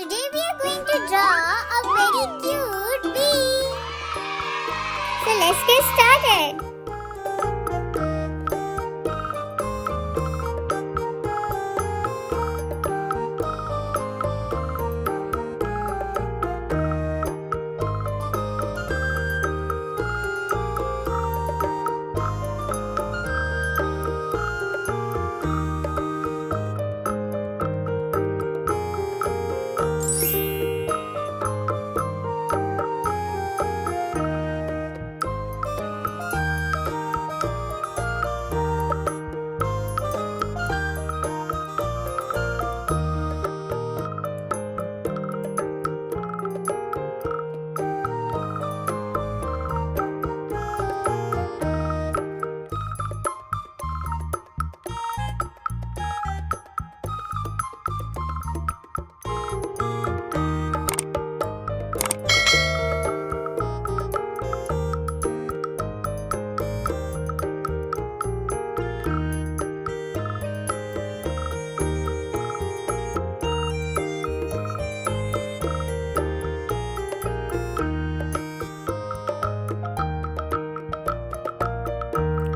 Today we are going to draw a very cute bee. So let's get started.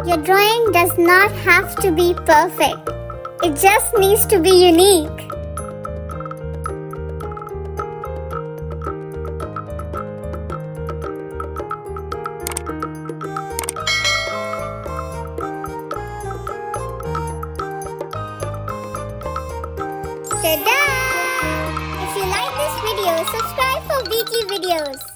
Your drawing does not have to be perfect. It just needs to be unique. Ta-da! If you like this video, subscribe for weekly videos.